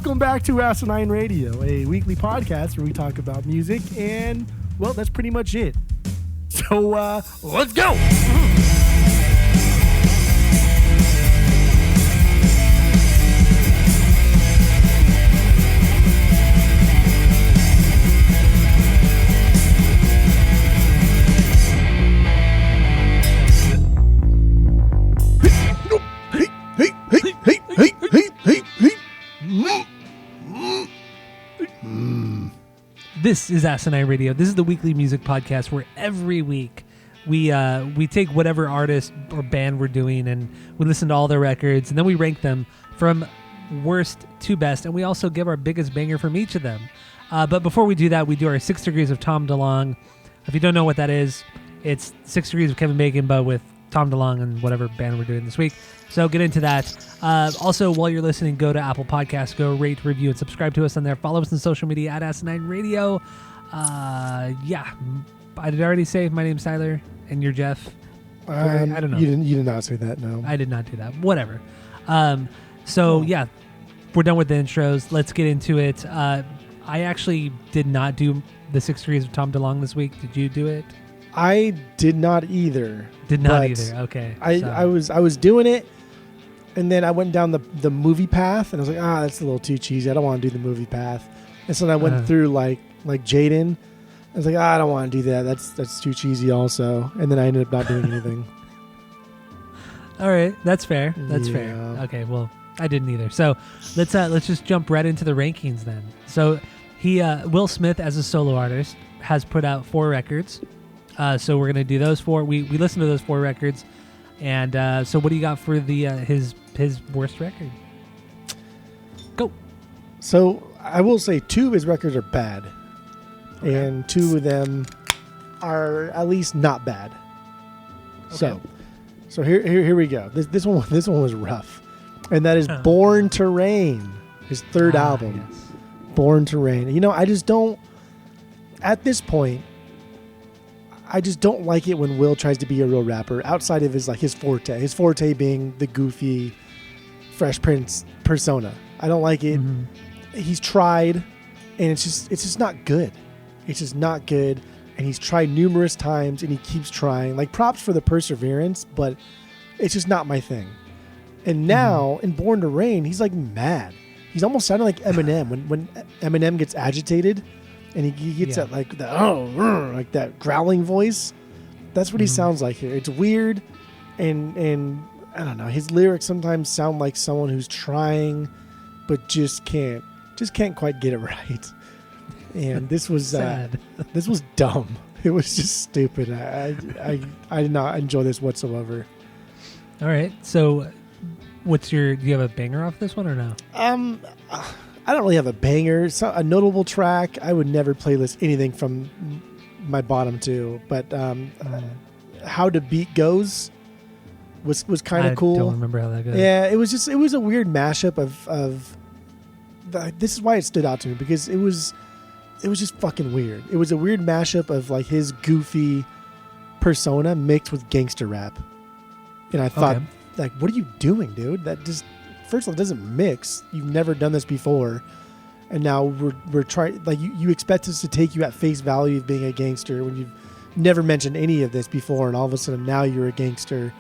Welcome back to Asinine Radio, a weekly podcast where we talk about music, and, well, that's pretty much it. So, let's go! This is Asinine Radio. This is the weekly music podcast where every week we take whatever artist or band we're doing and we listen to all their records and then we rank them from worst to best, and we also give our biggest banger from each of them. But before we do that, we do our 6 Degrees of Tom DeLonge. If you don't know what that is, it's 6 Degrees of Kevin Bacon, but with Tom DeLonge and whatever band we're doing this week. So get into that. Also, while you're listening, go to Apple Podcasts, go rate, review, and subscribe to us on there. Follow us on social media at Asinine Radio. Yeah, I did already say my name's Tyler and you're Jeff. I don't know. You did not say that, no. I did not do that. Whatever. Yeah, we're done with the intros. Let's get into it. I actually did not do the 6 Degrees of Tom DeLonge this week. Did you do it? I did not either. Did not either. Okay. I was doing it, and then I went down the movie path, and I was like, that's a little too cheesy. I don't want to do the movie path. And so then I went through like Jaden. I was like, I don't want to do that. That's too cheesy also. And then I ended up not doing anything. All right, that's fair. That's fair. Okay, well, I didn't either. So let's just jump right into the rankings then. So Will Smith as a solo artist has put out 4 records. So we're gonna do those 4. We listened to those 4 records, and so what do you got for the his worst record? Go. So I will say 2 of his records are bad, and 2 of them are at least not bad. Okay. So here we go. This one was rough, and that is Born to Rain, his 3rd album. Yes. Born to Rain. You know, I just don't. At this point, I just don't like it when Will tries to be a real rapper outside of his forte. His forte being the goofy Fresh Prince persona. I don't like it. Mm-hmm. He's tried, and it's just not good. It's just not good. And he's tried numerous times, and he keeps trying. Like, props for the perseverance, but it's just not my thing. And now in Born to Rain, he's like mad. He's almost sounding like Eminem when Eminem gets agitated. And he gets that like that growling voice. That's what he sounds like here. It's weird, and I don't know. His lyrics sometimes sound like someone who's trying, but just can't quite get it right. And this was sad. This was dumb. It was just stupid. I did not enjoy this whatsoever. All right. So, do you have a banger off this one or no? I don't really have a banger. So a notable track. I would never playlist anything from my bottom 2, but How the Beat Goes was kind of cool. I don't remember how that goes. Yeah, it was a weird mashup of this is why it stood out to me, because it was just fucking weird. It was a weird mashup of like his goofy persona mixed with gangster rap. And I thought, like, what are you doing, dude? That just, first of all, it doesn't mix. You've never done this before. And now we're trying, like, you expect us to take you at face value of being a gangster when you've never mentioned any of this before, and all of a sudden now you're a gangster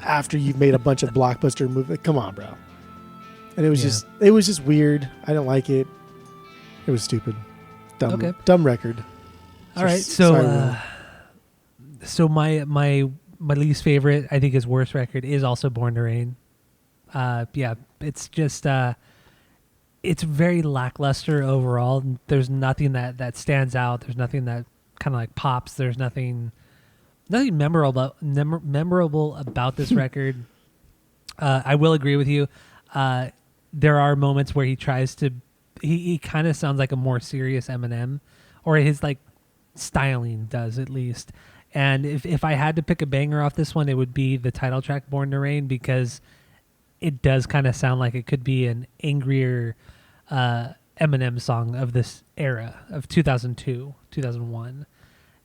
after you've made a bunch of blockbuster movies. Come on, bro. And it was just weird. I don't like it. It was stupid. Dumb record. All right. So my least favorite, I think his worst record, is also Born to Rain. It's just it's very lackluster overall. There's nothing that stands out. There's nothing that kind of like pops. There's nothing memorable about this record. I will agree with you. There are moments where he tries to. He kind of sounds like a more serious Eminem, or his like styling does at least. And if I had to pick a banger off this one, it would be the title track "Born to Rain," because it does kind of sound like it could be an angrier Eminem song of this era of 2002, 2001.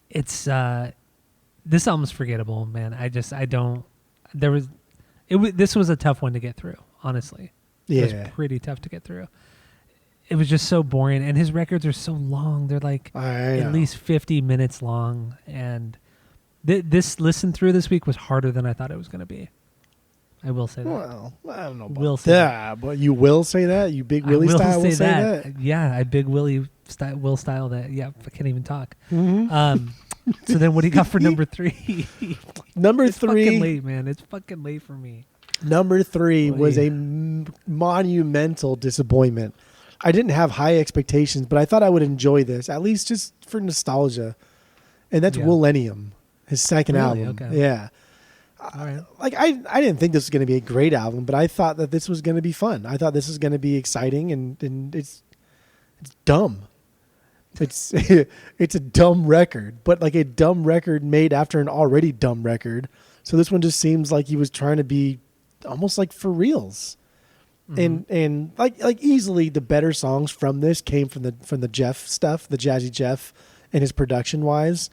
It's this album's forgettable, man. This was a tough one to get through, honestly. Yeah. It was pretty tough to get through. it was just so boring. And his records are so long; they're like I know. at least 50 minutes long. And this listen through this week was harder than I thought it was going to be. I will say that. Well, I don't know about Will say that, but you will say that? You Big Willie I will style will say that? Yeah, I Big Willie will style that. Yeah, I can't even talk. Mhm. So then, what do you got for number 3? Number It's fucking 3. late, man. It's fucking late for me. Number 3 was Oy. a monumental disappointment. I didn't have high expectations, but I thought I would enjoy this, at least just for nostalgia. And that's Yeah. Millennium, his second Really? album. Okay. Yeah. All right. Like I didn't think this was going to be a great album, but I thought that this was going to be fun. I thought this was going to be exciting, and it's dumb. It's it's a dumb record, but like a dumb record made after an already dumb record. So this one just seems like he was trying to be almost like for reals. And like easily the better songs from this came from the Jeff stuff, the Jazzy Jeff and his production wise.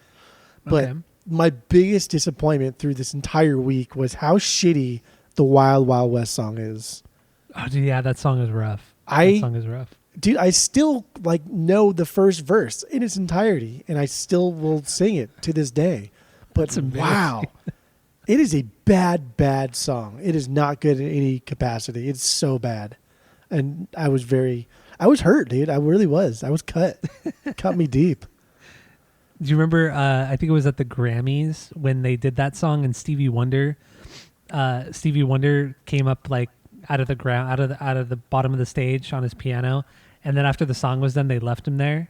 But Okay. my biggest disappointment through this entire week was how shitty the Wild Wild West song is. Oh, dude, yeah, that song is rough. I- That song is rough. Dude, I still like know the first verse in its entirety, and I still will sing it to this day. But That's embarrassing. wow, it is a bad song. It is not good in any capacity. It's so bad, and I was hurt, dude. I really was. I was cut me deep. Do you remember? I think it was at the Grammys when they did that song, and Stevie Wonder came up like out of the ground, out of the bottom of the stage on his piano, and then after the song was done, they left him there.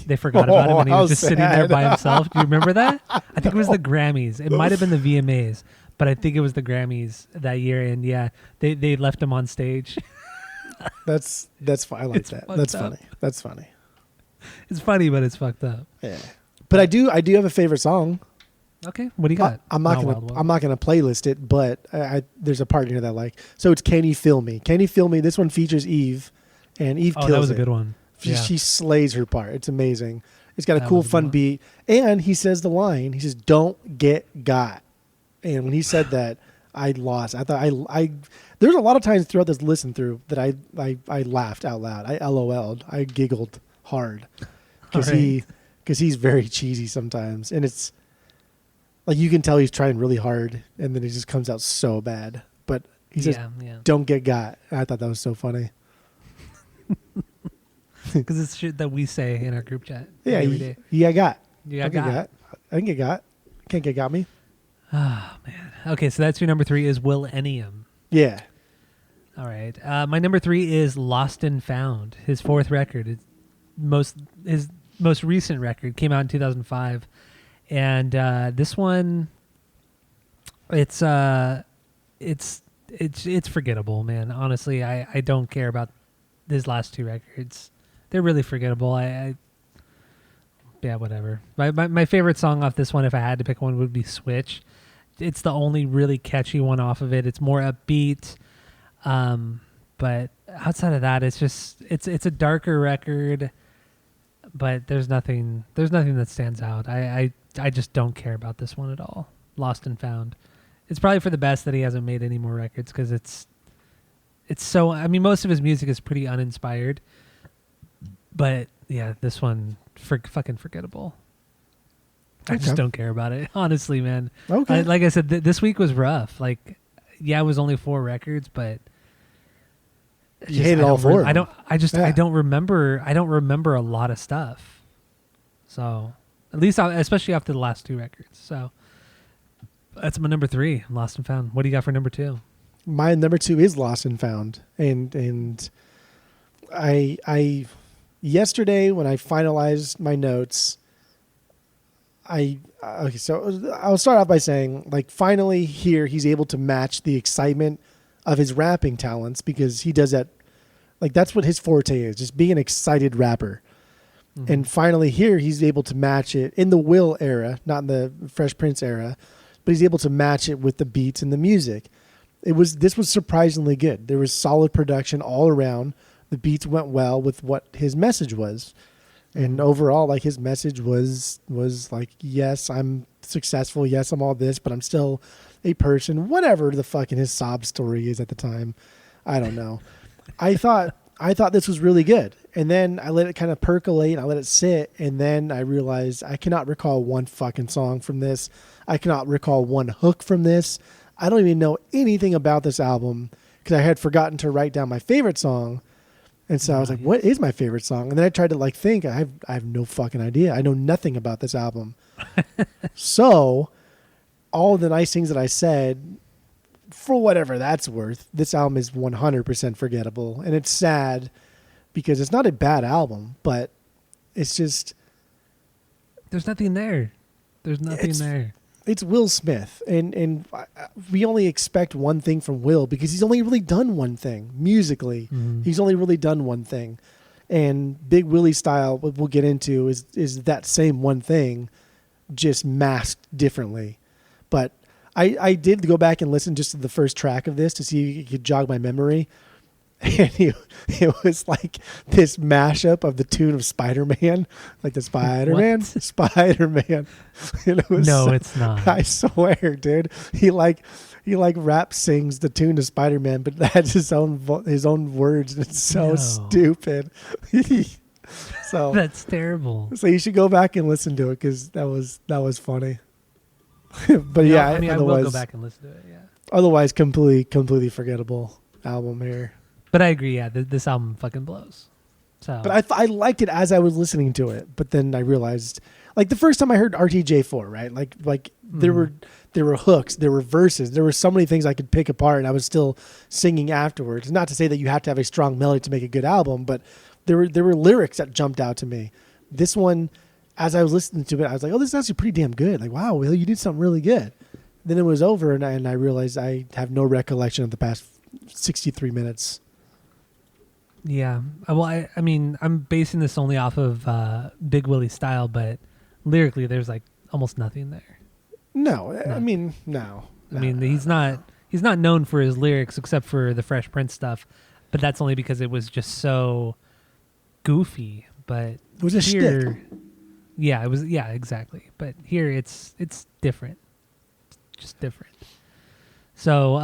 They forgot about him, and he how was just sitting there sad. by himself. Do you remember that? I think it was the Grammys. It might have been the VMAs, but I think it was the Grammys that year. And yeah, they left him on stage. That's fine. I like It's that. fucked That's up. funny. That's funny. It's funny, but it's fucked up. Yeah, but I do have a favorite song. Okay, what do you got? I'm not Wild Wild. gonna playlist it, but there's a part in here that I like. So it's "Can You Feel Me?" "Can You Feel Me?" This one features Eve, and Eve Oh, kills that was it. a good one. She, Yeah. she slays her part. It's amazing. It's got a That cool, was a good fun one. beat, and he says the line. He says, "Don't get got." And when he said that, I lost. I thought I there's a lot of times throughout this listen through that I laughed out loud. I LOL'd. I giggled hard because Alright. he's very cheesy sometimes, and it's like you can tell he's trying really hard, and then it just comes out so bad. But he says, yeah. "Don't get got." And I thought that was so funny. Because it's shit that we say in our group chat Yeah, every day. yeah, got. Yeah, Don't get got. I can get got. Can't get got me. Oh man. Okay, so that's your number 3 is Millennium. Yeah. All right. My number 3 is Lost and Found. His 4th record. His most recent record came out in 2005, and this one, it's forgettable, man. Honestly, I don't care about his last 2 records. They're really forgettable. Yeah, whatever. My favorite song off this one, if I had to pick one, would be Switch. It's the only really catchy one off of it. It's more upbeat. But outside of that, it's a darker record, but there's nothing that stands out. I just don't care about this one at all. Lost and Found. It's probably for the best that he hasn't made any more records, because it's so, I mean, most of his music is pretty uninspired, but yeah, this one fucking forgettable. I just Okay. don't care about it, honestly, man. Okay. Like I said, this week was rough. Like, yeah, it was only 4 records, but it's You just- hated I all don't 4 of I them. don't. Yeah. I don't remember. I don't remember a lot of stuff. So, at least, especially after the last 2 records. So, that's my number 3, Lost and Found. What do you got for number 2? My number 2 is Lost and Found, and I yesterday when I finalized my notes, okay. So I'll start off by saying, like, finally here he's able to match the excitement of his rapping talents, because he does that. Like, that's what his forte is, just being an excited rapper. Mm-hmm. And finally here he's able to match it in the Will era, not in the Fresh Prince era, but he's able to match it with the beats and the music. This was surprisingly good. There was solid production all around. The beats went well with what his message was. And overall, like, his message was like, yes, I'm successful. Yes, I'm all this, but I'm still a person, whatever the fucking his sob story is at the time. I don't know. I thought I thought this was really good. And then I let it kind of percolate. I let it sit. And then I realized I cannot recall one fucking song from this. I cannot recall one hook from this. I don't even know anything about this album because I had forgotten to write down my favorite song. And so I was like, what is my favorite song? And then I tried to like think. I have no fucking idea. I know nothing about this album. So all the nice things that I said, for whatever that's worth, this album is 100% forgettable. And it's sad because it's not a bad album, but it's just... There's nothing there. There's nothing there. It's Will Smith. And we only expect one thing from Will because he's only really done one thing musically. Mm-hmm. He's only really done one thing. And Big Willie style, what we'll get into, is that same one thing, just masked differently. But I did go back and listen just to the first track of this to see if it could jog my memory. And it was like this mashup of the tune of Spider-Man, like the Spider-Man, Spider-Man. And it was it's not. I swear, dude. He rap sings the tune to Spider-Man, but that's his own words. And it's so stupid. So that's terrible. So you should go back and listen to it because that was funny. But yeah, I mean, I will go back and listen to it. Yeah. Otherwise, completely forgettable album here. But I agree. Yeah, this album fucking blows. So, but I liked it as I was listening to it. But then I realized, like the first time I heard RTJ4, right? Like there were hooks, there were verses, there were so many things I could pick apart, and I was still singing afterwards. Not to say that you have to have a strong melody to make a good album, but there were lyrics that jumped out to me. This one, as I was listening to it, I was like, oh, this is actually pretty damn good. Like, wow, Will, you did something really good. Then it was over, and I realized I have no recollection of the past 63 minutes. Yeah. Well, I mean, I'm basing this only off of Big Willie style, but lyrically, there's like almost nothing there. No. I mean, no. I mean, he's not known for his lyrics except for the Fresh Prince stuff, but that's only because it was just so goofy. But it was a shtick. Yeah, it was. Yeah, exactly. But here, it's different. Just different. So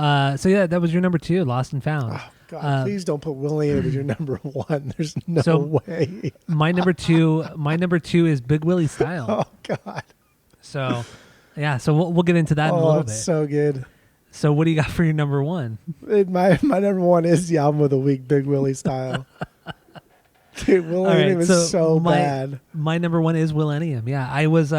yeah, that was your number 2, Lost and Found. Oh, God, please don't put Willie in it as your number 1. There's no way. my number two is Big Willie style. Oh God. So, yeah. So we'll get into that in a little bit. So good. So what do you got for your number 1? My number 1 is the album of the week, Big Willie style. Dude, Millennium is so bad. My number 1 is Millennium. Yeah, I was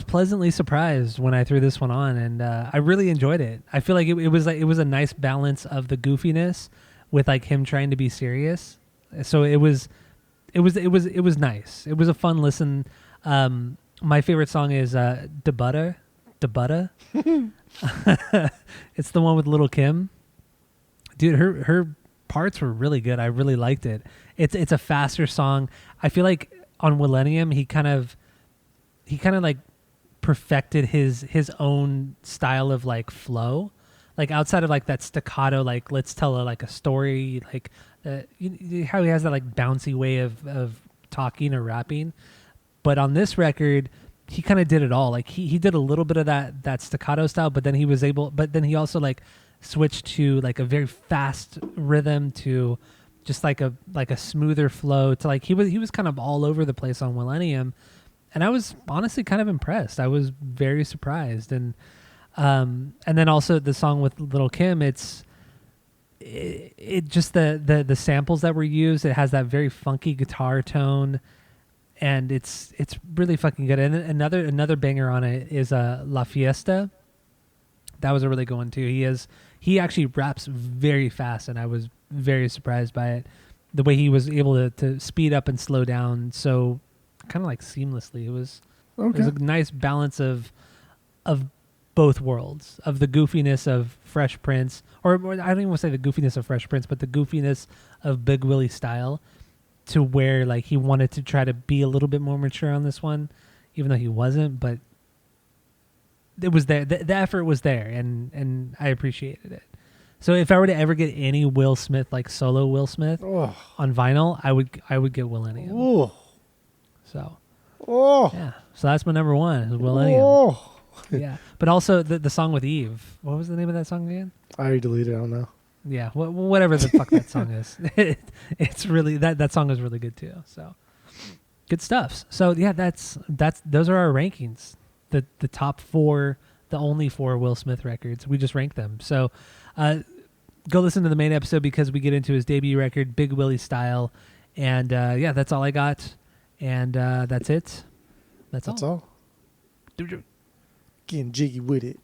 pleasantly surprised when I threw this one on, and I really enjoyed it. I feel like it was a nice balance of the goofiness with like him trying to be serious. So it was nice. It was a fun listen. My favorite song is "Da Butter." It's the one with Lil' Kim. Dude, her parts were really good. I really liked it. It's a faster song. I feel like on Millennium he kind of like perfected his own style of like flow, like outside of like that staccato, like let's tell a story, like how he has that like bouncy way of talking or rapping. But on this record, he kind of did it all. Like he did a little bit of that staccato style, but then he also like switched to like a very fast rhythm to just like a smoother flow to like he was kind of all over the place on Millennium. And I was honestly kind of impressed. I was very surprised. And then also the song with Lil' Kim, it just the samples that were used, it has that very funky guitar tone, and it's really fucking good. And another banger on it is La Fiesta. That was a really good one too. He actually raps very fast, and I was very surprised by it. The way he was able to speed up and slow down so kind of like seamlessly. It was a nice balance of both worlds, of the goofiness of Fresh Prince, or I don't even want to say the goofiness of Fresh Prince, but the goofiness of Big Willie style, to where like he wanted to try to be a little bit more mature on this one, even though he wasn't. But it was there. The effort was there, and I appreciated it. So if I were to ever get any Will Smith, like solo Will Smith on vinyl, I would get Millennium. Oh. So, yeah. So that's my number 1 is Millennium. Yeah, but also the song with Eve. What was the name of that song again? I already deleted it. I don't know. Yeah, whatever the fuck that song is. It's really that song is really good too. So good stuff. So yeah, that's those are our rankings. The top 4, the only 4 Will Smith records. We just ranked them. So go listen to the main episode because we get into his debut record, Big Willie Style. And yeah, that's all I got. And that's it. That's That's all. all. Getting jiggy with it.